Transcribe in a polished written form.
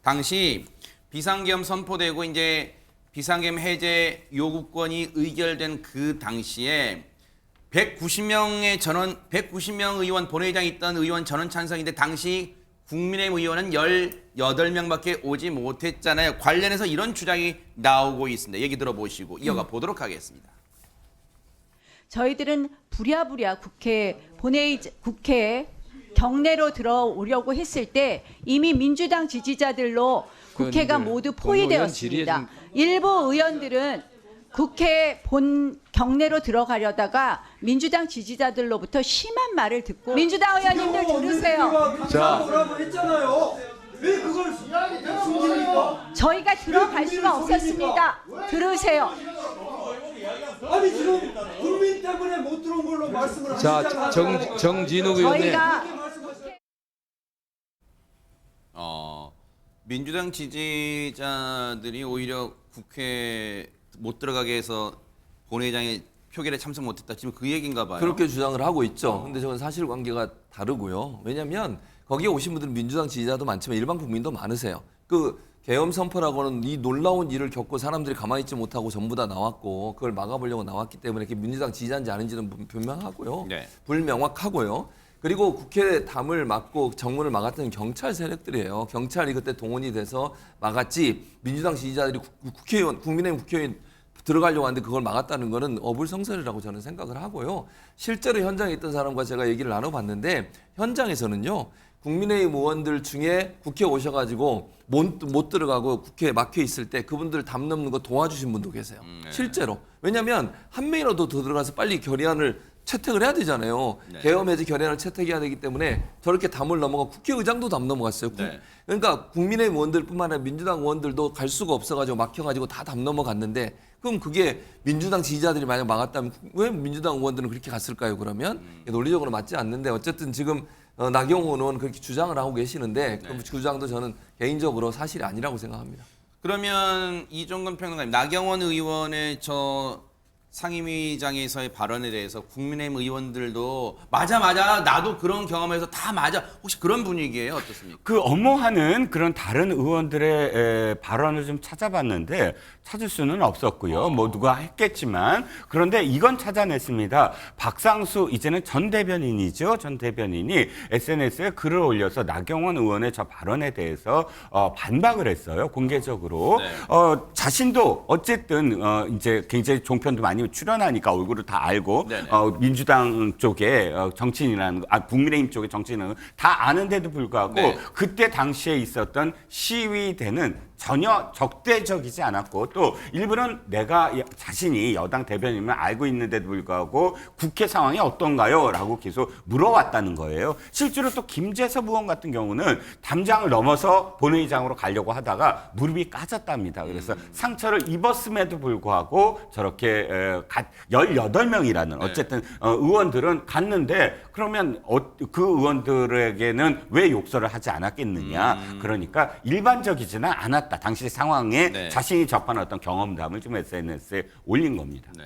당시 비상계엄 선포되고 이제 비상계엄 해제 요구권이 의결된 그 당시에 190명 의원 본회의장에 있던 의원 전원 찬성인데 당시 국민의힘 의원은 18명밖에 오지 못했잖아요. 관련해서 이런 주장이 나오고 있습니다. 얘기 들어보시고 이어가 보도록 하겠습니다. 저희들은 부랴부랴 국회에 경내로 들어오려고 했을 때 이미 민주당 지지자들로 국회가 모두 포위되었습니다. 일부 의원들은 국회 본 경내로 들어가려다가 민주당 지지자들로부터 심한 말을 듣고 민주당 의원님들 들으세요. 자, 했잖아요. 왜 그걸 숨깁니까? 저희가 들어갈 수가 없었습니다. 들으세요. 아니 지금 국민 때문에 못 들어온 걸로 말씀을 자, 하시잖아요. 정진욱 의원님. 저희가 민주당 지지자들이 오히려 국회 못 들어가게 해서 본회의장에 표결에 참석 못했다. 지금 그 얘기인가 봐요. 그렇게 주장을 하고 있죠. 근데 저건 사실관계가 다르고요. 왜냐하면 거기에 오신 분들은 민주당 지지자도 많지만 일반 국민도 많으세요. 그 계엄 선포라고는 이 놀라운 일을 겪고 사람들이 가만히 있지 못하고 전부 다 나왔고 그걸 막아보려고 나왔기 때문에 그게 민주당 지지자인지 아닌지는 분명하고요. 네. 불명확하고요. 그리고 국회 담을 막고 정문을 막았던 경찰 세력들이에요. 경찰이 그때 동원이 돼서 막았지 민주당 지지자들이 국회의원, 국민의힘 국회의원 들어가려고 하는데 그걸 막았다는 거는 어불성설이라고 저는 생각을 하고요. 실제로 현장에 있던 사람과 제가 얘기를 나눠봤는데 현장에서는요. 국민의힘 의원들 중에 국회 오셔가지고 못 들어가고 국회에 막혀 있을 때 그분들 담 넘는 거 도와주신 분도 계세요. 네. 실제로. 왜냐하면 한 명이라도 더 들어가서 빨리 결의안을 채택을 해야 되잖아요. 네. 계엄 해제 결의안을 채택해야 되기 때문에 저렇게 담을 넘어가 국회의장도 담 넘어갔어요. 네. 그러니까 국민의힘 의원들뿐만 아니라 민주당 의원들도 갈 수가 없어가지고 막혀가지고 다 담 넘어갔는데 그럼 그게 민주당 지지자들이 만약 막았다면 왜 민주당 의원들은 그렇게 갔을까요? 그러면 논리적으로 맞지 않는데 어쨌든 지금 나경원 의원 그렇게 주장을 하고 계시는데 그 주장도 저는 개인적으로 사실이 아니라고 생각합니다. 그러면 이종근 평론가님, 나경원 의원의 저 상임위장에서의 발언에 대해서 국민의힘 의원들도 맞아 나도 그런 경험에서 다 맞아 혹시 그런 분위기예요? 어떻습니까? 그 엄호하는 그런 다른 의원들의 발언을 좀 찾아봤는데 찾을 수는 없었고요. 뭐 누가 했겠지만 그런데 이건 찾아냈습니다. 박상수 이제는 전 대변인이죠. 전 대변인이 SNS에 글을 올려서 나경원 의원의 저 발언에 대해서 반박을 했어요. 공개적으로. 네. 자신도 어쨌든 이제 굉장히 종편도 많이 출연하니까 얼굴을 다 알고 네네. 민주당 쪽에 정치인이라는 국민의힘 쪽의 정치인은 다 아는데도 불구하고 네. 그때 당시에 있었던 시위대는 전혀 적대적이지 않았고 또 일부는 내가 자신이 여당 대변인을 알고 있는데도 불구하고 국회 상황이 어떤가요? 라고 계속 물어왔다는 거예요. 실제로 또 김재섭 의원 같은 경우는 담장을 넘어서 본회의장으로 가려고 하다가 무릎이 까졌답니다. 그래서 상처를 입었음에도 불구하고 저렇게 18명이라는 어쨌든 의원들은 갔는데 그러면 그 의원들에게는 왜 욕설을 하지 않았겠느냐. 그러니까 일반적이지는 않았다. 당시 상황에 네. 자신이 접한 어떤 경험담을 좀 SNS에 올린 겁니다. 네.